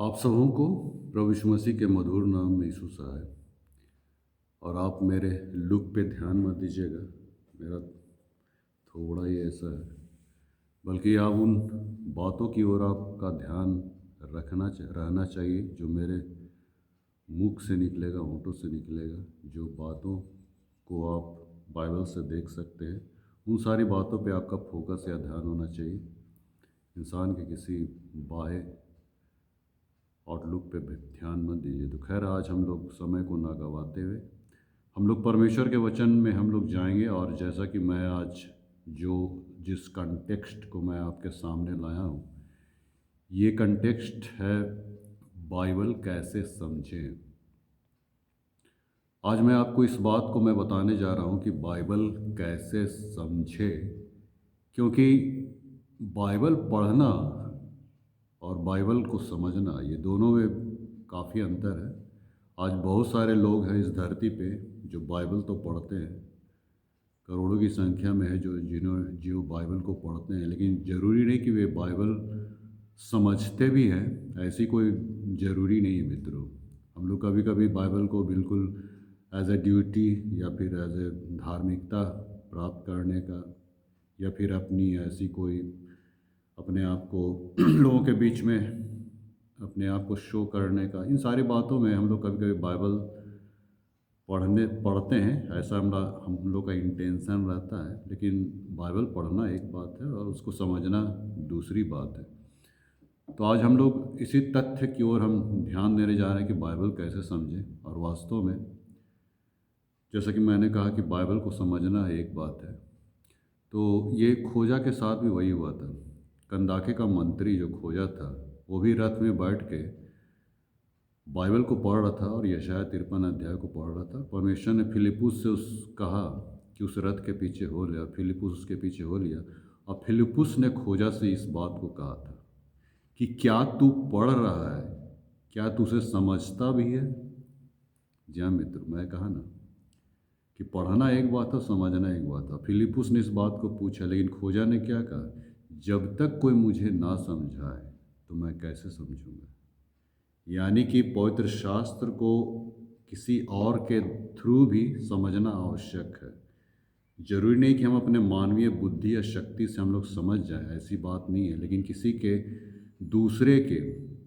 आप सबों को प्रभु यीशु मसीह के मधुर नाम में यीशु सहाय। और आप मेरे लुक पे ध्यान मत दीजिएगा, मेरा थोड़ा ही ऐसा है, बल्कि आप उन बातों की ओर आपका ध्यान रहना चाहिए जो मेरे मुख से निकलेगा, होंठों से निकलेगा। जो बातों को आप बाइबल से देख सकते हैं, उन सारी बातों पे आपका फोकस या ध्यान होना चाहिए। इंसान के किसी बाह्य आउटलुक पे भी ध्यान मत दीजिए। तो खैर, आज हम लोग समय को ना गवाते हुए हम लोग परमेश्वर के वचन में हम लोग जाएंगे। और जैसा कि मैं आज जिस कंटेक्स्ट को मैं आपके सामने लाया हूँ, ये कंटेक्स्ट है बाइबल कैसे समझें। आज मैं आपको इस बात को मैं बताने जा रहा हूँ कि बाइबल कैसे समझें, क्योंकि बाइबल पढ़ना और बाइबल को समझना, ये दोनों में काफ़ी अंतर है। आज बहुत सारे लोग हैं इस धरती पे जो बाइबल तो पढ़ते हैं, करोड़ों की संख्या में है जो बाइबल को पढ़ते हैं, लेकिन ज़रूरी नहीं कि वे बाइबल समझते भी हैं। ऐसी कोई ज़रूरी नहीं है मित्रों। हम लोग कभी कभी बाइबल को बिल्कुल एज ए ड्यूटी या फिर एज ए धार्मिकता प्राप्त करने का, या फिर अपनी ऐसी कोई अपने आप को लोगों के बीच में अपने आप को शो करने का, इन सारी बातों में हम लोग कभी कभी बाइबल पढ़ते हैं। ऐसा हम लोग का इंटेंशन रहता है, लेकिन बाइबल पढ़ना एक बात है और उसको समझना दूसरी बात है। तो आज हम लोग इसी तथ्य की ओर हम ध्यान देने जा रहे हैं कि बाइबल कैसे समझें। और वास्तव में जैसा कि मैंने कहा कि बाइबल को समझना एक बात है, तो ये खोजा के साथ भी वही हुआ था। कंदाके का मंत्री जो खोजा था, वो भी रथ में बैठ के बाइबल को पढ़ रहा था और यशायाह 53 अध्याय को पढ़ रहा था। परमेश्वर ने फिलिप्पुस से कहा कि उस रथ के पीछे हो लिया। फिलिप्पुस उसके पीछे हो लिया और फिलिप्पुस ने खोजा से इस बात को कहा था कि क्या तू पढ़ रहा है, क्या तू उसे समझता भी है। जी हाँ मित्र, मैं कहा ना कि पढ़ना एक बात है, समझना एक बात है। फिलिप्पुस ने इस बात को पूछा, लेकिन खोजा ने क्या कहा, जब तक कोई मुझे ना समझाए तो मैं कैसे समझूंगा। यानी कि पवित्र शास्त्र को किसी और के थ्रू भी समझना आवश्यक है। जरूरी नहीं कि हम अपने मानवीय बुद्धि या शक्ति से हम लोग समझ जाएं, ऐसी बात नहीं है। लेकिन किसी के दूसरे के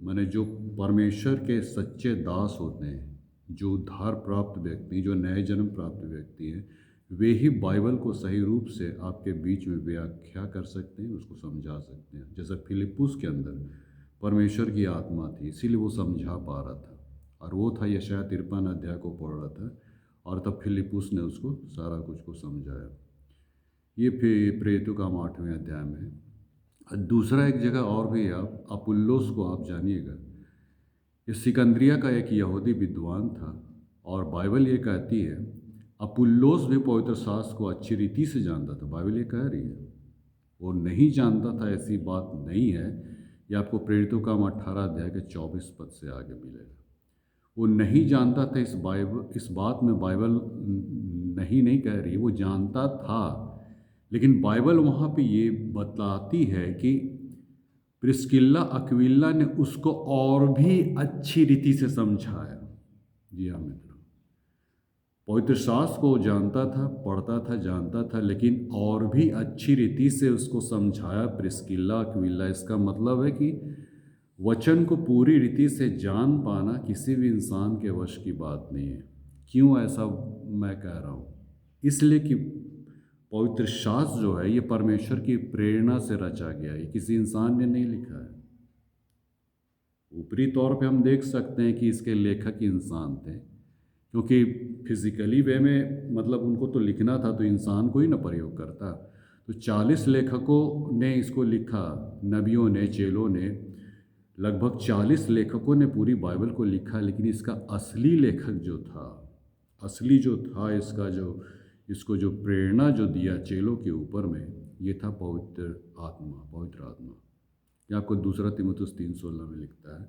माने जो परमेश्वर के सच्चे दास होते हैं, जो उद्धार प्राप्त व्यक्ति, जो नए जन्म प्राप्त व्यक्ति हैं, वे ही बाइबल को सही रूप से आपके बीच में व्याख्या कर सकते हैं, उसको समझा सकते हैं। जैसे फिलिप्पुस के अंदर परमेश्वर की आत्मा थी, इसीलिए वो समझा पा रहा था। और वो था यशायाह 53 अध्याय को पढ़ रहा था, और तब फिलिप्पुस ने उसको सारा कुछ को समझाया। ये फिर प्रेरितों का 8वें अध्याय में है। दूसरा एक जगह और भी है, आप अपुल्लोस को आप जानिएगा। ये सिकंदरिया का एक यहूदी विद्वान था, और बाइबल ये कहती है अपुल्लोस भी पवित्र शास्त्र को अच्छी रीति से जानता था। बाइबल ये कह रही है वो नहीं जानता था, ऐसी बात नहीं है। ये आपको प्रेरितों का 18 अध्याय के 24 पद से आगे मिलेगा। वो नहीं जानता था, इस बात में बाइबल नहीं कह रही, वो जानता था। लेकिन बाइबल वहाँ पे ये बताती है कि प्रिस्किल्ला अक्विला ने उसको और भी अच्छी रीति से समझाया। जी हाँ मित्रों, पवित्र शास्त्र को जानता था, पढ़ता था, जानता था, लेकिन और भी अच्छी रीति से उसको समझाया प्रिस्किल्ला अक्विला। इसका मतलब है कि वचन को पूरी रीति से जान पाना किसी भी इंसान के वश की बात नहीं है। क्यों ऐसा मैं कह रहा हूँ? इसलिए कि पवित्र शास्त्र जो है ये परमेश्वर की प्रेरणा से रचा गया है, किसी इंसान ने नहीं लिखा है। ऊपरी तौर पे हम देख सकते हैं कि इसके लेखक इंसान थे, क्योंकि फिजिकली वे में मतलब उनको तो लिखना था, तो इंसान को ही ना प्रयोग करता। तो 40 लेखकों ने इसको लिखा, नबियों ने, चेलों ने, लगभग 40 लेखकों ने पूरी बाइबल को लिखा। लेकिन इसका असली लेखक जो था, इसको जो प्रेरणा जो दिया चेलों के ऊपर में, ये था पवित्र आत्मा। ये आपको दूसरा तीमुथियुस 3:16 में लिखता है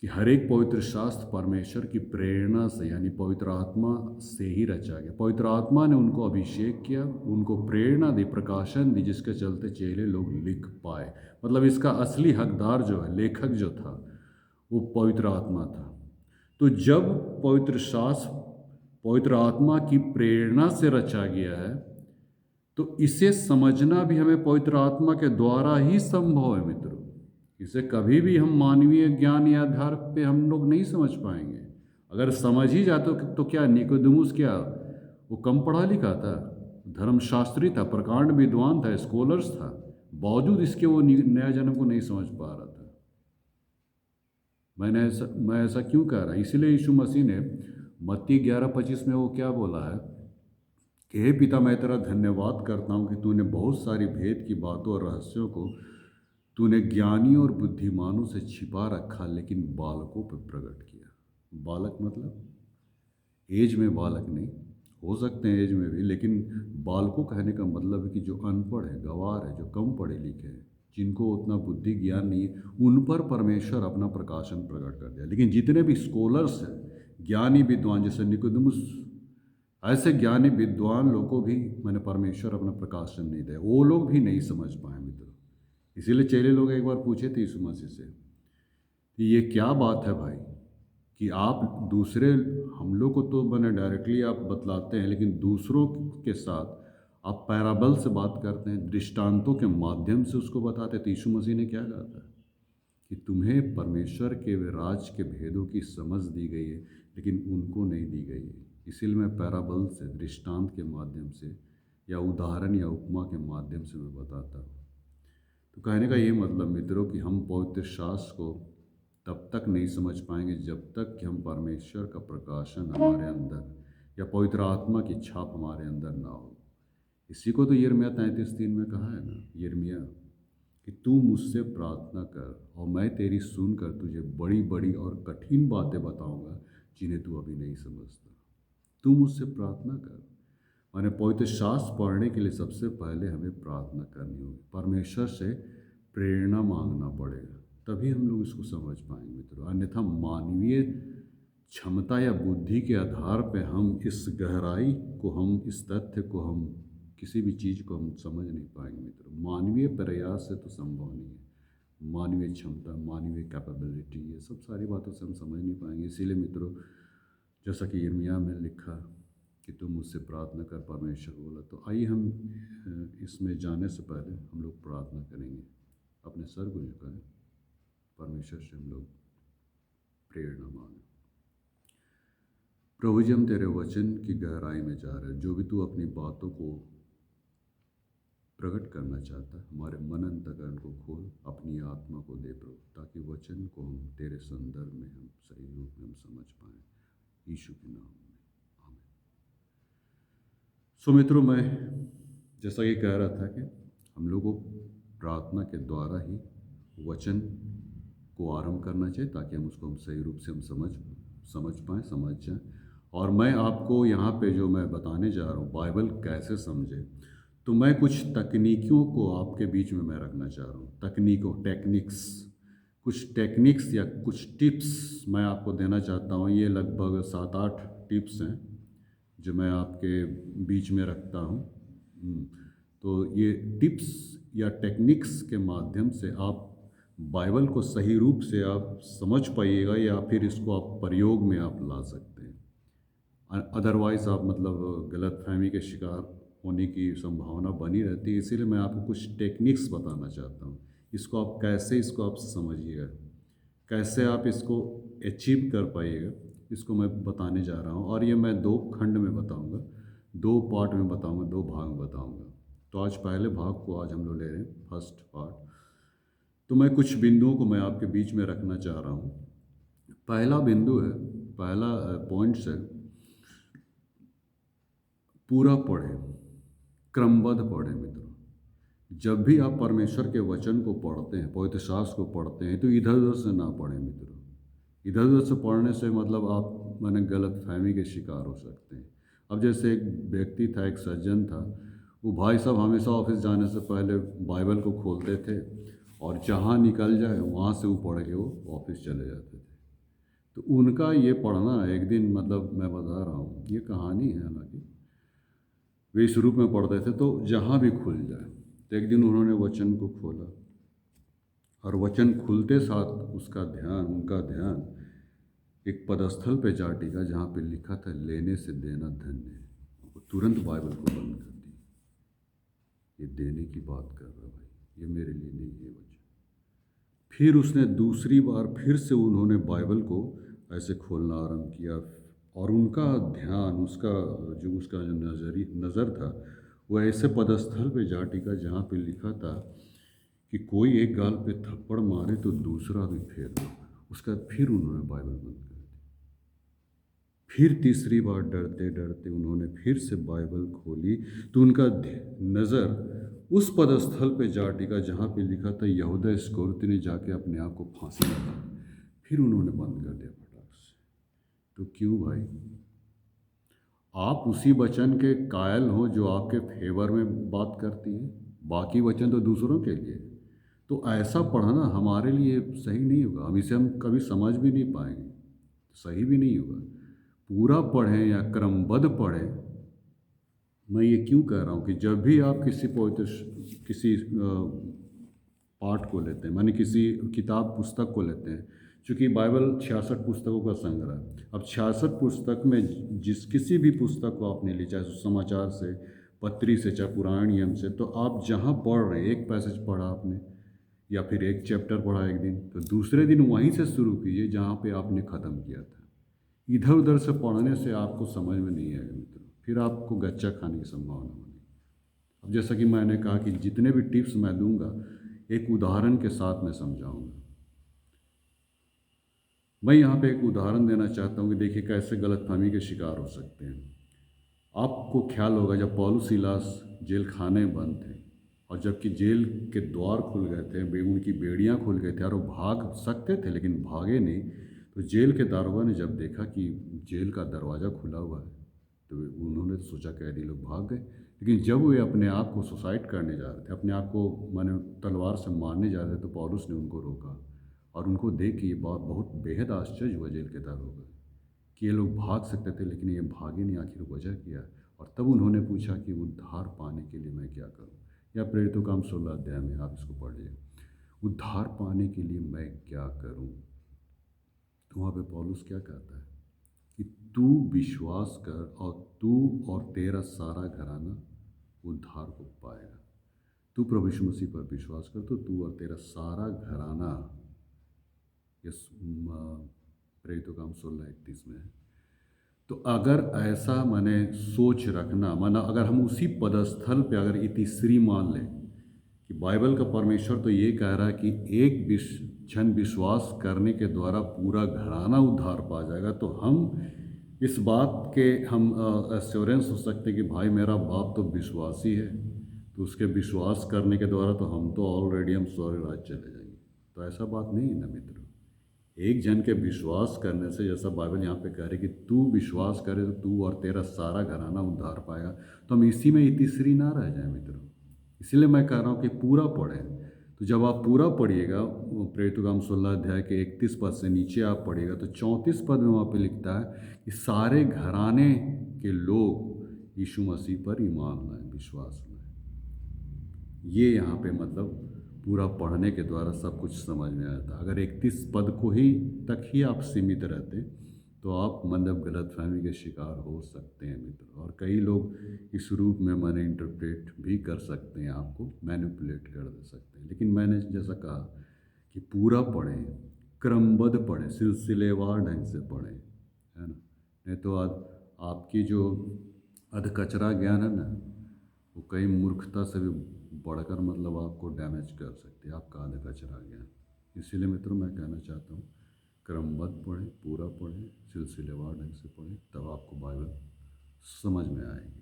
कि हर एक पवित्र शास्त्र परमेश्वर की प्रेरणा से, यानी पवित्र आत्मा से ही रचा गया। पवित्र आत्मा ने उनको अभिषेक किया, उनको प्रेरणा दी, प्रकाशन दी, जिसके चलते चेले लोग लिख पाए। मतलब इसका असली हकदार जो है, लेखक जो था, वो पवित्र आत्मा था। तो जब पवित्र शास्त्र पवित्र आत्मा की प्रेरणा से रचा गया है, तो इसे समझना भी हमें पवित्र आत्मा के द्वारा ही संभव है मित्रों। इसे कभी भी हम मानवीय ज्ञान या आधार पे हम लोग नहीं समझ पाएंगे। अगर समझ ही जाते तो क्या निकोदेमुस क्या वो कम पढ़ा लिखा था? धर्मशास्त्री था, प्रकांड विद्वान था, स्कॉलर्स था, बावजूद इसके वो नया जन्म को नहीं समझ पा रहा था। मैं ऐसा क्यों कह रहा? इसलिए यीशु मसीह ने मत्ती 11:25 में वो क्या बोला है कि हे पिता, मैं तेरा धन्यवाद करता हूँ कि तूने बहुत सारी भेद की बातों और रहस्यों को तूने ज्ञानियों और बुद्धिमानों से छिपा रखा, लेकिन बालकों पर प्रकट किया। बालक मतलब एज में बालक नहीं, हो सकते हैं एज में भी, लेकिन बालकों कहने का मतलब है कि जो अनपढ़ है, गंवार है, जो कम पढ़े लिखे हैं, जिनको उतना बुद्धि ज्ञान नहीं है, उन पर परमेश्वर अपना प्रकाशन प्रकट कर दिया। लेकिन जितने भी स्कॉलर्स हैं, ज्ञानी विद्वान, जैसे निकोदेमुस, ऐसे ज्ञानी विद्वान लोगों को भी मैंने परमेश्वर अपना प्रकाशन नहीं दिया, वो लोग भी नहीं समझ पाए मित्रों। इसीलिए चेले लोग एक बार पूछे थे यीशु मसीह से कि ये क्या बात है भाई कि आप दूसरे, हम लोग को तो मैंने डायरेक्टली आप बतलाते हैं, लेकिन दूसरों के साथ आप पैराबल से बात करते हैं, दृष्टांतों के माध्यम से उसको बताते हैं। तो यीशु मसीह ने क्या कहा था कि तुम्हें परमेश्वर के वे राज के भेदों की समझ दी गई है, लेकिन उनको नहीं दी गई है। इसीलिए मैं पैराबल से, दृष्टांत के माध्यम से या उदाहरण या उपमा के माध्यम से मैं बताता हूँ। तो कहने का ये मतलब मित्रों कि हम पवित्र शास्त्र को तब तक नहीं समझ पाएंगे जब तक कि हम परमेश्वर का प्रकाशन हमारे अंदर या पवित्र आत्मा की छाप हमारे अंदर ना हो। इसी को तो यिर्मयाह 33:3 में कहा है ना, यिर्मयाह, कि तू मुझसे प्रार्थना कर और मैं तेरी सुनकर तुझे बड़ी बड़ी और कठिन बातें बताऊंगा जिन्हें तू अभी नहीं समझता। तू मुझसे प्रार्थना कर। मैंने पवित्र शास्त्र पढ़ने के लिए सबसे पहले हमें प्रार्थना करनी होगी, परमेश्वर से प्रेरणा मांगना पड़ेगा, तभी हम लोग इसको समझ पाएंगे मित्रों। अन्यथा मानवीय क्षमता या बुद्धि के आधार पर हम इस गहराई को, हम इस तथ्य को, हम किसी भी चीज़ को हम समझ नहीं पाएंगे मित्रों। मानवीय प्रयास से तो संभव नहीं है। मानवीय क्षमता, मानवीय कैपेबिलिटी, ये सब सारी बातों से हम समझ नहीं पाएंगे। इसीलिए मित्रों, जैसा कि यिर्मयाह में लिखा कि तुम मुझसे प्रार्थना कर, परमेश्वर बोला। तो आइए हम इसमें जाने से पहले हम लोग प्रार्थना करेंगे। अपने सर को झुकाएं, परमेश्वर से हम लोग प्रेरणा मांगें। प्रभु जी, हम तेरे वचन की गहराई में जा रहे हैं। जो भी तू अपनी बातों को प्रकट करना चाहता है, हमारे मन अंतःकरण को खोल, अपनी आत्मा को दे प्रभु, ताकि वचन को हम तेरे संदर्भ में, हम सही रूप में हम समझ पाएँ। यीशु के नाम में आमीन। सो मित्रों, मैं जैसा कि कह रहा था कि हम लोगों को प्रार्थना के द्वारा ही वचन को आरंभ करना चाहिए, ताकि हम उसको हम सही रूप से हम समझ पाएँ, समझ जाएँ। और मैं आपको यहाँ पे जो मैं बताने जा रहा हूँ, बाइबल कैसे समझे, तो मैं कुछ तकनीकियों को आपके बीच में मैं रखना चाह रहा हूँ। तकनीकों, कुछ टेक्निक्स या कुछ टिप्स मैं आपको देना चाहता हूँ। ये लगभग 7-8 टिप्स हैं जो मैं आपके बीच में रखता हूँ। तो ये टिप्स या टेक्निक्स के माध्यम से आप बाइबल को सही रूप से आप समझ पाइएगा, या फिर इसको आप प्रयोग में आप ला सकते हैं। अदरवाइज़ आप मतलब गलतफहमी के शिकार होने की संभावना बनी रहती है। इसीलिए मैं आपको कुछ टेक्निक्स बताना चाहता हूँ। इसको आप कैसे, इसको आप समझिएगा, कैसे आप इसको अचीव कर पाइएगा, इसको मैं बताने जा रहा हूँ। और ये मैं 2 खंड में बताऊँगा, 2 पार्ट में बताऊँगा, 2 भाग में बताऊँगा। तो आज पहले भाग को आज हम लोग ले रहे हैं, फर्स्ट पार्ट। तो मैं कुछ बिंदुओं को मैं आपके बीच में रखना चाह रहा हूँ। पहला बिंदु है, पहला पॉइंट्स है, पूरा पढ़ें, क्रमबद्ध पढ़ें मित्रों। जब भी आप परमेश्वर के वचन को पढ़ते हैं, पवित्र शास्त्र को पढ़ते हैं, तो इधर उधर से ना पढ़ें मित्रों। इधर उधर से पढ़ने से मतलब आप माने गलतफहमी के शिकार हो सकते हैं। अब जैसे एक व्यक्ति था, एक सज्जन था, वो भाई साहब हमेशा ऑफिस जाने से पहले बाइबल को खोलते थे और जहाँ निकल जाए वहाँ से वो पढ़ के वो ऑफिस चले जाते थे। तो उनका ये पढ़ना एक दिन, मतलब मैं बता रहा हूँ, ये कहानी है, हालांकि वे इस रूप में पढ़ते थे, तो जहाँ भी खुल जाए। तो एक दिन उन्होंने वचन को खोला, और वचन खुलते साथ उनका ध्यान एक पदस्थल पे जा टिका जहाँ पे लिखा था लेने से देना धन्य है। वो तुरंत बाइबल को बंद कर दी। ये देने की बात कर रहा भाई, ये मेरे लिए नहीं है वचन। फिर उसने दूसरी बार फिर से उन्होंने बाइबल को ऐसे खोलना आरंभ किया और उनका ध्यान उसका जो नज़र था वो ऐसे पदस्थल पे जा टिका जहाँ पे लिखा था कि कोई एक गाल पे थप्पड़ मारे तो दूसरा भी फेर दो। उसका फिर उन्होंने बाइबल बंद कर दी। फिर तीसरी बार डरते डरते उन्होंने फिर से बाइबल खोली तो उनका नज़र उस पदस्थल पे जा टिका जहाँ पे लिखा था यहूदा इस्करियोती ने जाके अपने आप को फांसी लगा। फिर उन्होंने बंद कर दिया फटाक से। तो क्यों भाई? आप उसी वचन के कायल हो जो आपके फेवर में बात करती है, बाकी वचन तो दूसरों के लिए। तो ऐसा पढ़ना हमारे लिए सही नहीं होगा, हम कभी समझ भी नहीं पाएंगे, सही भी नहीं होगा। पूरा पढ़ें या क्रमबद्ध पढ़ें। मैं ये क्यों कह रहा हूँ कि जब भी आप किसी पाठ को लेते हैं, माने किसी किताब पुस्तक को लेते हैं, चूँकि बाइबल 66 पुस्तकों का संग्रह है। अब 66 पुस्तक में किसी भी पुस्तक को आपने ली, चाहे समाचार से, पत्री से, चाहे पुराण नियम से, तो आप जहाँ पढ़ रहे हैं, एक पैसेज पढ़ा आपने या फिर एक चैप्टर पढ़ा एक दिन, तो दूसरे दिन वहीं से शुरू कीजिए जहाँ पे आपने ख़त्म किया था। इधर उधर से पढ़ने से आपको समझ में नहीं आएगा मित्रों, फिर आपको गच्चा खाने की संभावना बनेगी। अब जैसा कि मैंने कहा कि जितने भी टिप्स मैं दूंगा एक उदाहरण के साथ मैं समझाऊंगा। मैं यहाँ पे एक उदाहरण देना चाहता हूँ कि देखिए कैसे गलतफहमी के शिकार हो सकते हैं। आपको ख्याल होगा जब पौलुस सीलास जेल खाने में बंद थे और जबकि जेल के द्वार खुल गए थे, उनकी बेड़ियाँ खुल गए थे और वो भाग सकते थे लेकिन भागे नहीं। तो जेल के दारोगा ने जब देखा कि जेल का दरवाज़ा खुला हुआ है तो उन्होंने सोचा कैदी लोग भाग गए। लेकिन जब वे अपने आप को सुसाइड करने जा रहे थे, अपने आप को माने तलवार से मारने जा रहे थे, तो पौलुस ने उनको रोका और उनको देख के ये बात बहुत बेहद आश्चर्य हुआ जेल के दारोगा कि ये लोग भाग सकते थे लेकिन ये भागे नहीं, आखिर वजह क्या है। और तब उन्होंने पूछा कि उद्धार पाने के लिए मैं क्या करूं। या प्रेरितों का 16 अध्याय में आप इसको पढ़िए, उद्धार पाने के लिए मैं क्या करूं। तो वहाँ पे पौलुस क्या कहता है कि तू विश्वास कर और तू और तेरा सारा घराना उद्धार को पाएगा। तू प्रभु यीशु मसीह पर विश्वास कर तो तू और तेरा सारा घराना, यस प्रेरितों का 16:31 में है। तो अगर ऐसा माने सोच रखना, माना अगर हम उसी पदस्थल पे अगर ये तीसरी मान लें कि बाइबल का परमेश्वर तो ये कह रहा है कि एक जन विश्वास करने के द्वारा पूरा घराना उद्धार पा जाएगा, तो हम इस बात के हम एश्योरेंस हो सकते हैं कि भाई मेरा बाप तो विश्वासी है, तो उसके विश्वास करने के द्वारा तो हम तो ऑलरेडी हम स्वर्ग राज्य चले जाएंगे। तो ऐसा बात नहीं है ना मित्रों। एक जन के विश्वास करने से, जैसा बाइबल यहाँ पे कह रही है कि तू विश्वास करे तो तू और तेरा सारा घराना उद्धार पाएगा, तो हम इसी में ही तीसरी ना रह जाए मित्रों। इसलिए मैं कह रहा हूँ कि पूरा पढ़ें। तो जब आप पूरा पढ़िएगा, प्रेरितों का 16 अध्याय के 31 पद से नीचे आप पढ़िएगा तो 34 पद में वहाँ पे लिखता है कि सारे घराने के लोग यीशु मसीह पर ईमान लाएं, विश्वास लाएं। ये यहाँ पे मतलब पूरा पढ़ने के द्वारा सब कुछ समझ में आता। अगर 31 पद को ही तक ही आप सीमित रहते तो आप मतलब गलतफहमी के शिकार हो सकते हैं मित्र। और कई लोग इस रूप में मैंने इंटरप्रेट भी कर सकते हैं, आपको मैनिपुलेट कर दे सकते हैं। लेकिन मैंने जैसा कहा कि पूरा पढ़ें, क्रमबद्ध पढ़ें, सिलसिलेवार ढंग से पढ़ें, है ना। नहीं तो आपकी जो अधकचरा ज्ञान है ना, वो कई मूर्खता से भी बढ़कर मतलब आपको डैमेज कर सकती है, आपका अधकचरा ज्ञान। इसीलिए मित्रों मैं कहना चाहता हूँ क्रमबद्ध पढ़ें, पूरा पढ़ें, सिलसिलेवार ढंग से पढ़ें, तब आपको बाइबल समझ में आएगी।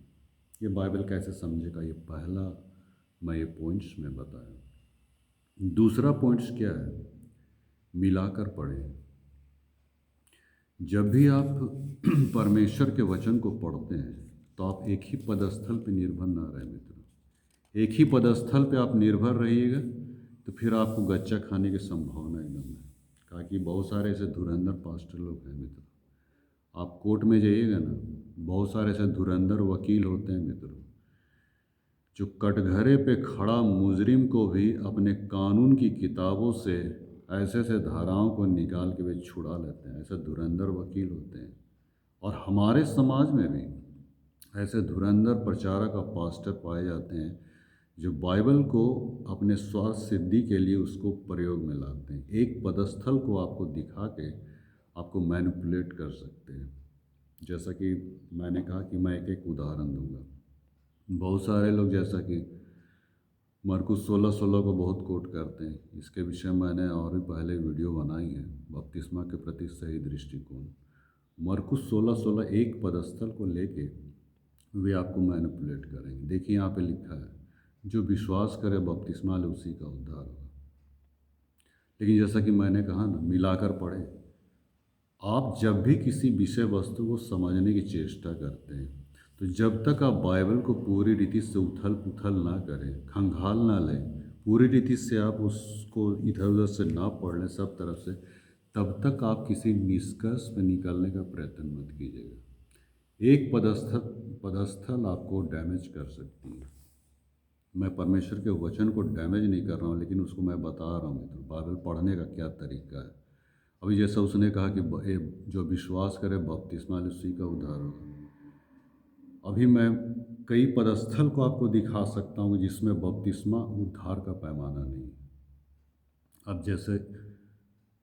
ये बाइबल कैसे समझेगा, ये पहला मैं ये पॉइंट्स में बताया। दूसरा पॉइंट्स क्या है, मिलाकर पढ़ें। जब भी आप परमेश्वर के वचन को पढ़ते हैं तो आप एक ही पदस्थल पर निर्भर ना रहें मित्रों। एक ही पदस्थल पे आप निर्भर रहिएगा तो फिर आपको गच्चा खाने की संभावना एकदम है। कहा कि बहुत सारे ऐसे धुरंधर पास्टर लोग हैं मित्र। आप कोर्ट में जाइएगा ना, बहुत सारे ऐसे धुरंधर वकील होते हैं मित्रों जो कटघरे पे खड़ा मुजरिम को भी अपने कानून की किताबों से ऐसे ऐसे धाराओं को निकाल के वे छुड़ा लेते हैं। ऐसे धुरंधर वकील होते हैं। और हमारे समाज में भी ऐसे धुरंधर प्रचारक और पास्टर पाए जाते हैं जो बाइबल को अपने स्वार्थ सिद्धि के लिए उसको प्रयोग में लाते हैं। एक पदस्थल को आपको दिखा के आपको मैनिपुलेट कर सकते हैं। जैसा कि मैंने कहा कि मैं एक एक उदाहरण दूंगा। बहुत सारे लोग जैसा कि मरकुस 16:16 को बहुत कोट करते हैं। इसके विषय में मैंने और भी पहले वीडियो बनाई है, बपतिस्मा के प्रति सही दृष्टिकोण। मरकुस 16:16 एक पदस्थल को लेके वे आपको मैनिपुलेट करेंगे। देखिए यहाँ पे लिखा है, जो विश्वास करे बपतिस्मा ले उसी का उद्धार होगा। लेकिन जैसा कि मैंने कहा ना, मिलाकर पढ़े। आप जब भी किसी विषय वस्तु को समझने की चेष्टा करते हैं तो जब तक आप बाइबल को पूरी रीति से उथल पुथल ना करें, खंगाल ना लें, पूरी रीति से आप उसको इधर उधर से ना पढ़ लें सब तरफ से, तब तक आप किसी निष्कर्ष पर निकालने का प्रयत्न मत कीजिएगा। एक पदस्थल आपको डैमेज कर सकती है। मैं परमेश्वर के वचन को डैमेज नहीं कर रहा हूँ, लेकिन उसको मैं बता रहा हूँ तो बाइबल पढ़ने का क्या तरीका है। अभी जैसा उसने कहा कि जो विश्वास करे बपतिस्मा ले उसी का उद्धार होगा। अभी मैं कई पदस्थल को आपको दिखा सकता हूँ जिसमें बपतिस्मा उद्धार का पैमाना नहीं है। अब जैसे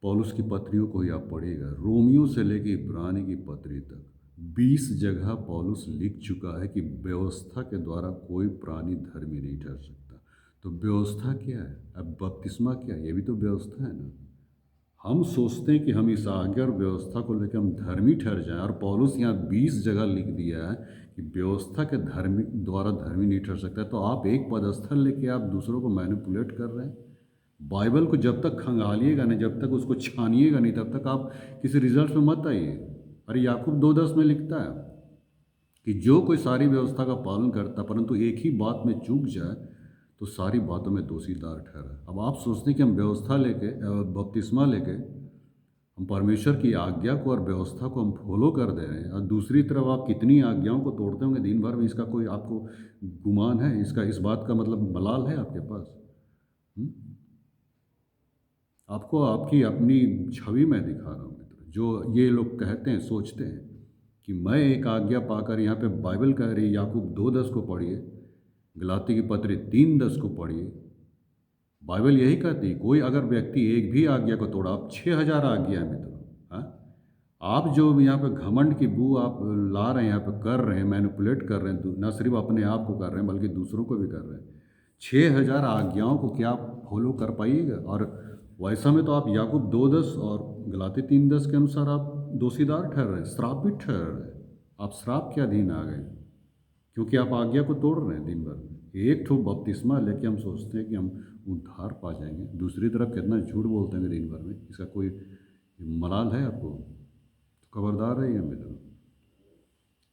पौलुस की पत्रियों को ही आप पढ़िएगा, रोमियो से लेकर इब्रानी की पत्री तक 20 जगह पौलुस लिख चुका है कि व्यवस्था के द्वारा कोई प्राणी धर्मी नहीं ठहर सकता। तो व्यवस्था क्या है? अब बपतिस्मा क्या है? ये भी तो व्यवस्था है ना। हम सोचते हैं कि हम इस आज्ञा और व्यवस्था को लेकर हम धर्मी ठहर जाएं, और पौलुस यहाँ 20 जगह लिख दिया है कि व्यवस्था के द्वारा धर्मी नहीं ठहर सकता। तो आप एक पदस्थल लेके आप दूसरों को मैनिपुलेट कर रहे हैं। बाइबल को जब तक खंगालिएगा नहीं, जब तक उसको छानिएगा नहीं, तब तक आप किसी रिजल्ट में मत आइए। अरे याकूब 2:10 में लिखता है कि जो कोई सारी व्यवस्था का पालन करता परंतु एक ही बात में चूक जाए तो सारी बातों में दोषीदार ठहरा। अब आप सोचते हैं कि हम व्यवस्था लेके बपतिस्मा लेके हम परमेश्वर की आज्ञा को और व्यवस्था को हम फॉलो कर दे रहे हैं, और दूसरी तरफ आप कितनी आज्ञाओं को तोड़ते होंगे दिन भर में। इसका कोई आपको गुमान है? इसका इस बात का मतलब मलाल है आपके पास? आपको आपकी अपनी छवि में दिखा रहा हूँ मित्र। जो ये लोग कहते हैं, सोचते हैं कि मैं एक आज्ञा पाकर, यहाँ पे बाइबल कह रही है याकूब 2:10 को पढ़िए, गलाती की पत्री 3:10 को पढ़िए। बाइबल यही कहती है, कोई अगर व्यक्ति एक भी आज्ञा को तोड़ा, आप 6000 आज्ञा है मित्रों। हाँ, आप जो यहाँ पे घमंड की बू आप ला रहे हैं, यहाँ पे कर रहे हैं, मैनिपुलेट कर रहे हैं, न सिर्फ अपने आप को कर रहे हैं बल्कि दूसरों को भी कर रहे हैं। 6000 आज्ञाओं को क्या आप फॉलो कर पाइएगा? और वैसा में तो आप याकूब 2:10 और गलाती 3:10 के अनुसार आप दोषीदार ठहर रहे हैं, श्रापित ठहर रहे हैं। आप श्राप के अधीन आ गए क्योंकि आप आज्ञा को तोड़ रहे हैं दिन भर में। एक ठो बपतिस्मा लेके हम सोचते हैं कि हम उद्धार पा जाएंगे, दूसरी तरफ कितना झूठ बोलते हैं दिन भर में। इसका कोई मलाल है आपको? तो खबरदार रहिए मित्रों।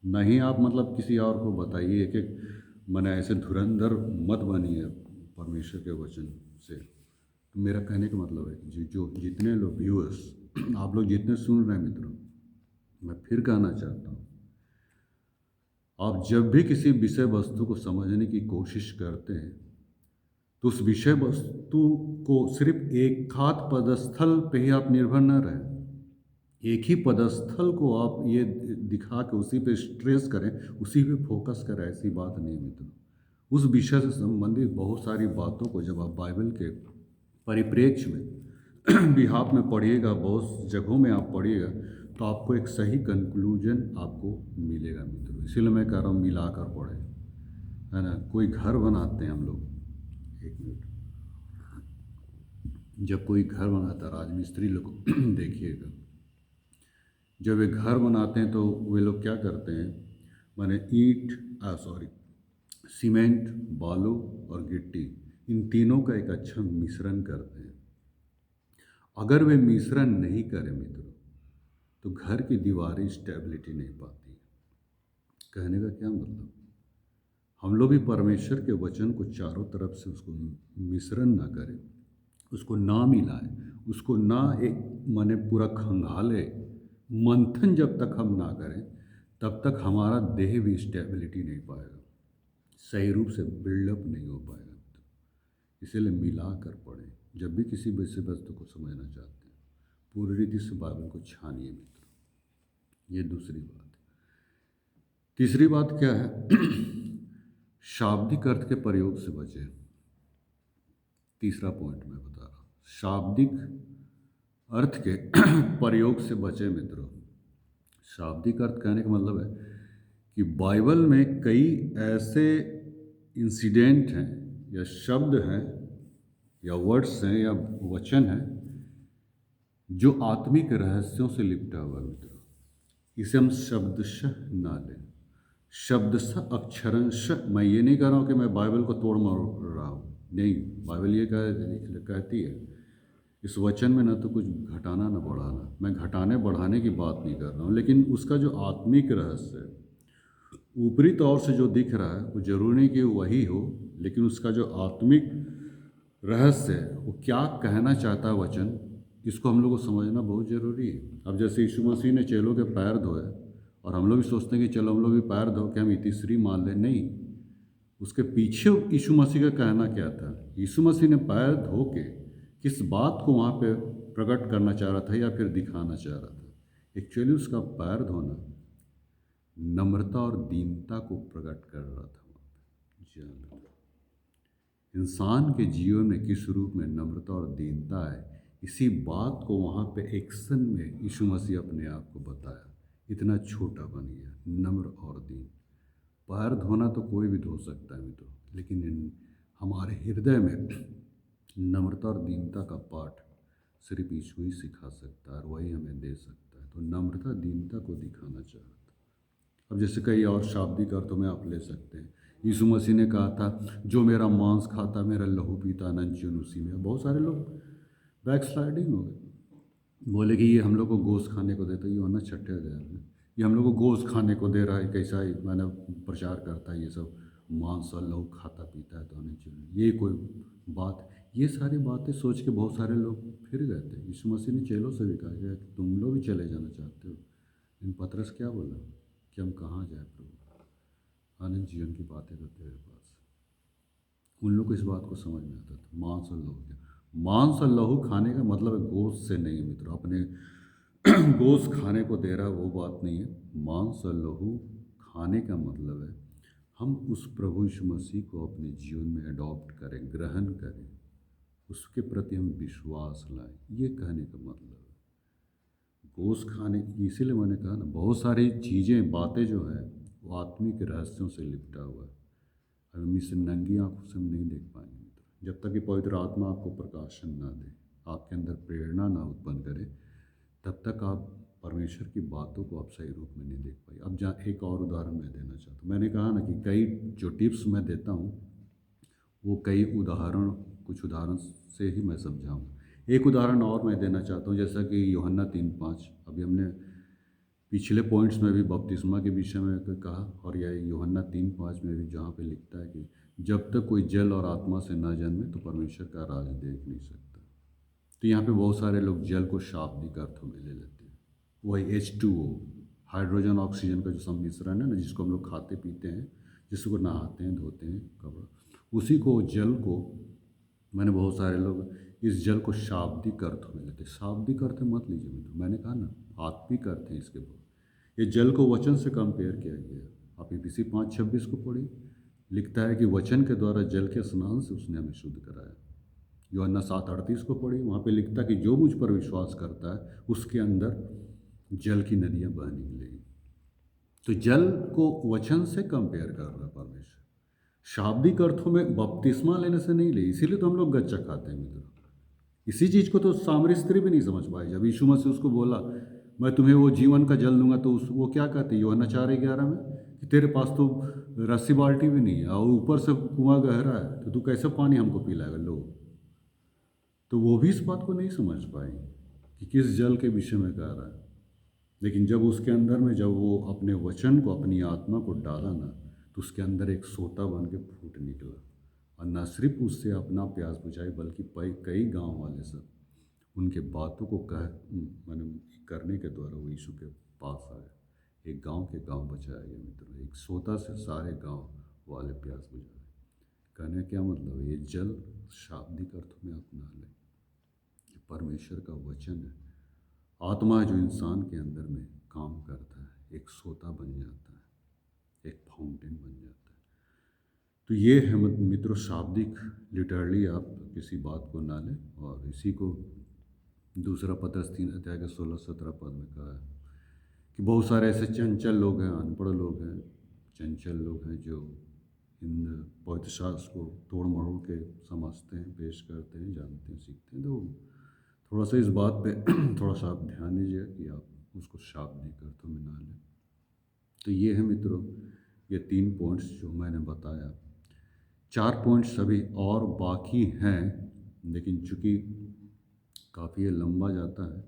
नहीं आप मतलब किसी और को बताइए, एक एक मैंने ऐसे धुरंधर मत बनिए परमेश्वर के वचन से। तो मेरा कहने का मतलब है कि जो जितने लोग व्यूअर्स आप लोग जितने सुन रहे हैं मित्रों, मैं फिर कहना चाहता हूँ, आप जब भी किसी विषय वस्तु को समझने की कोशिश करते हैं तो उस विषय वस्तु को सिर्फ एक खात पदस्थल पे ही आप निर्भर न रहें। एक ही पदस्थल को आप ये दिखा के उसी पे स्ट्रेस करें, उसी पे फोकस करें, ऐसी बात नहीं मित्रों। उस विषय से संबंधित बहुत सारी बातों को जब आप बाइबल के परिप्रेक्ष्य में बिहाफ में पढ़िएगा, बहुत जगहों में आप पढ़िएगा, तो आपको एक सही कंक्लूजन आपको मिलेगा मित्रों। इसीलिए मैं कह रहा हूँ मिलाकर पढ़ें, है ना। कोई घर बनाते हैं हम लोग, एक मिनट, जब कोई घर बनाता है, राजमिस्त्री लोग देखिएगा, जब वे घर बनाते हैं तो वे लोग क्या करते हैं, माने सीमेंट, बालू और गिट्टी, इन तीनों का एक अच्छा मिश्रण करते हैं। अगर वे मिश्रण नहीं करें मित्रों तो घर की दीवारें स्टेबिलिटी नहीं पाती। कहने का क्या मतलब, हम लोग भी परमेश्वर के वचन को चारों तरफ से उसको मिश्रण ना करें, उसको ना मिलाएं, उसको ना एक माने पूरा खंगाले, मंथन जब तक हम ना करें तब तक हमारा देह भी स्टेबिलिटी नहीं पाएगा। सही रूप से बिल्डअप नहीं हो पाएगा मित्रों। इसीलिए मिला कर पढ़ें। जब भी किसी विषय वस्तु को समझना चाहते हैं, पूरी रीति से बाइबल को छानिए मित्रों। ये दूसरी बात है। तीसरी बात क्या है? शाब्दिक अर्थ के प्रयोग से बचें। तीसरा पॉइंट मैं बता रहा हूँ, शाब्दिक अर्थ के प्रयोग से बचें मित्रों। शाब्दिक अर्थ कहने का मतलब है कि बाइबल में कई ऐसे इंसिडेंट हैं या शब्द हैं या वर्ड्स हैं या वचन हैं जो आत्मिक रहस्यों से लिपटा हुआ है मित्रों। इसे हम शब्दशः ना लें। शब्दशः अक्षरशः, मैं ये नहीं कह रहा हूँ कि मैं बाइबल को तोड़ मरोड़ रहा हूँ, नहीं। बाइबल ये कहती है इस वचन में ना तो कुछ घटाना ना बढ़ाना। मैं घटाने बढ़ाने की बात नहीं कर रहा हूँ, लेकिन उसका जो आत्मिक रहस्य है, ऊपरी तौर से जो दिख रहा है वो जरूरी नहीं कि वही हो, लेकिन उसका जो आत्मिक रहस्य है वो क्या कहना चाहता है वचन, इसको हम लोग को समझना बहुत ज़रूरी है। अब जैसे यीशु मसीह ने चेलों के पैर धोए और हम लोग भी सोचते हैं कि चलो हम लोग भी पैर धो के हम इतिश्री मान लें, नहीं। उसके पीछे यीशु मसीह का कहना क्या था? यीशु मसीह ने पैर धो के किस बात को वहाँ पे प्रकट करना चाह रहा था या फिर दिखाना चाह रहा था? एक्चुअली उसका पैर धोना नम्रता और दीनता को प्रकट कर रहा था वहाँ पे। जी हाँ, इंसान के जीवन में किस रूप में नम्रता और दीनता है, इसी बात को वहाँ पे एक्शन में यीशु मसीह अपने आप को बताया। इतना छोटा बन गया, नम्र और दीन। पैर धोना तो कोई भी धो सकता है मित्रों, लेकिन हमारे हृदय में नम्रता और दीनता का पाठ सिर्फ यीशु ही सिखा सकता है और वही हमें दे सकता है। तो नम्रता दीनता को दिखाना चाह रहा था। अब जैसे कई और शाब्दिक अर्थों में आप ले सकते हैं। यीशु मसीह ने कहा था जो मेरा मांस खाता मेरा लहू पीता अनंत जीवन उसी में। बहुत सारे लोग बैक स्लाइडिंग हो गए, बोले कि ये हम लोग को गोश्त खाने को देता है, ये होना छठे अध्याय में, ये हम लोग को गोश्त खाने को दे रहा है, कैसा ही मैंने प्रचार करता है, ये सब मांस और लहू खाता पीता है तो अनंत जीवन, ये कोई बात? ये सारी बातें सोच के बहुत सारे लोग फिर गए थे। यीशु मसीह ने चेलों से भी कहा गया कि तुम लोग भी चले जाना चाहते हो। इन पतरस क्या बोला कि हम कहाँ जाए प्रभु, अनंत जीवन की बातें तो तेरे पास। उन लोग को इस बात को समझ में आता था मांस और लहू क्या। मांस और लहू खाने का मतलब है गोश्त से नहीं है मित्रों, अपने गोश्त खाने को दे रहा है वो बात नहीं है। मांस और लहू खाने का मतलब है हम उस प्रभु यीशु मसीह को अपने जीवन में अडॉप्ट करें, ग्रहण करें, उसके प्रति हम विश्वास लाएं, ये कहने का मतलब है। गोश्त खाने की, इसीलिए मैंने कहा ना, बहुत सारी चीज़ें बातें जो है वो आत्मिक रहस्यों से लिपटा हुआ है। हम इसे नंगी आंखों से हम नहीं देख पाएंगे मित्र, जब तक कि पवित्र आत्मा आपको प्रकाशन ना दे, आपके अंदर प्रेरणा ना उत्पन्न करे, तब तक आप परमेश्वर की बातों को आप सही रूप में नहीं देख पाए। अब जहाँ एक और उदाहरण मैं देना चाहता हूँ, मैंने कहा ना कि कई जो टिप्स मैं देता हूँ वो कई उदाहरण, कुछ उदाहरण से ही मैं समझाऊँगा। एक उदाहरण और मैं देना चाहता हूँ, जैसा कि यूहन्ना 3:5, अभी हमने पिछले पॉइंट्स में भी बपतिस्मा के विषय में कहा, और यह यूहन्ना 3:5 में भी जहाँ पे लिखता है कि जब तक कोई जल और आत्मा से न जन्मे तो परमेश्वर का राज देख नहीं सकता। तो यहाँ पे बहुत सारे लोग जल को शाब्दिक अर्थों में ले लेते हैं। वही H2O, हाइड्रोजन ऑक्सीजन का जो सम्मिश्रण है ना, जिसको हम लोग खाते पीते हैं, जिसको नहाते हैं धोते हैं कपड़ा, उसी को, जल को, मैंने बहुत सारे लोग इस जल को शाब्दिक अर्थों में लेते हैं। शाब्दिक अर्थ मत लीजिए मित्रों, मैंने कहा ना आत्मिक अर्थ है इसके बहुत। ये जल को वचन से कंपेयर किया गया है। आप EPC 5:26 को पढ़िए, लिखता है कि वचन के द्वारा जल के स्नान से उसने हमें शुद्ध कराया। यूहन्ना 7:38 को पढ़िए, वहाँ पे लिखता है कि जो मुझ पर विश्वास करता है उसके अंदर जल की नदियाँ बह निकलेगी। तो जल को वचन से कंपेयर कर रहा है परमेश्वर। शाब्दिक अर्थों में बपतिस्मा लेने से नहीं ले, इसीलिए तो हम लोग गच्चा खाते हैं मित्रों। इसी चीज़ को तो सामरी स्त्री भी नहीं समझ पाई। जब यीशु मसीह उसको बोला मैं तुम्हें वो जीवन का जल दूंगा, तो वो क्या कहते हैं यूहन्ना 4:11 में कि तेरे पास तो रस्सी बाल्टी भी नहीं है और ऊपर से कुआं गहरा है, तो तू कैसे पानी हमको पिलाएगा? लो, तो वो भी इस बात को नहीं समझ पाए कि किस जल के विषय में कह रहा है। लेकिन जब उसके अंदर में, जब वो अपने वचन को, अपनी आत्मा को डाला ना, तो उसके अंदर एक सोता बन के फूट निकला, और न सिर्फ उससे अपना प्यास बुझाई बल्कि कई गांव वाले सब उनके बातों को मैंने करने के द्वारा वो यीशु के पास आए। एक गांव के गांव बचाया गया मित्रों, एक सोता से सारे गांव वाले प्यास बुझावे। कहने का क्या मतलब है, ये जल शाब्दिक अर्थ में आप ना लें, ये परमेश्वर का वचन है। आत्मा जो इंसान के अंदर में काम करता है, एक सोता बन जाता है, एक फाउंटेन बन जाता है। तो ये है मित्रों शाब्दिक, लिटरली आप किसी बात को ना लें। और इसी को दूसरा पत्रस 3 अध्याय के 16-17 पद में कहा है कि बहुत सारे ऐसे चंचल लोग हैं, अनपढ़ लोग हैं, चंचल लोग हैं जो इन पवित्र शास्त्र को तोड़ मरोड़ के समझते हैं, पेश करते हैं, जानते हैं, सीखते हैं। तो थोड़ा सा इस बात पे थोड़ा सा आप ध्यान दीजिए कि आप उसको शाब्दिक अर्थों में ना लें। तो ये है मित्रों, ये 3 पॉइंट्स जो मैंने बताया। 4 पॉइंट्स अभी और बाकी हैं, लेकिन चूँकि काफ़ी ये लंबा जाता है,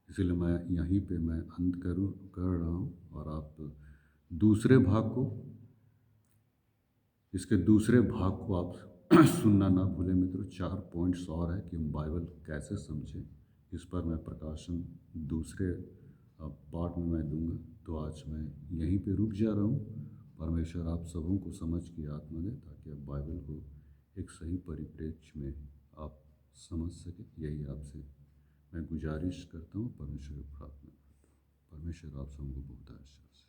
इसलिए मैं यहीं पे मैं अंत कर रहा हूँ। और आप दूसरे भाग को, इसके दूसरे भाग को आप सुनना ना भूलें मित्रों। 4 पॉइंट्स और है कि हम बाइबल कैसे समझें, इस पर मैं प्रकाशन दूसरे पार्ट में मैं दूंगा। तो आज मैं यहीं पे रुक जा रहा हूँ। परमेश्वर आप सबों को समझ की आत्मा दे, ताकि आप बाइबल को एक सही परिप्रेक्ष्य में आप समझ सकें। यही आपसे मैं गुजारिश करता हूँ, परमेश्वर को प्रार्थना करता हूँ। परमेश्वर आप सबको बहुत आशीष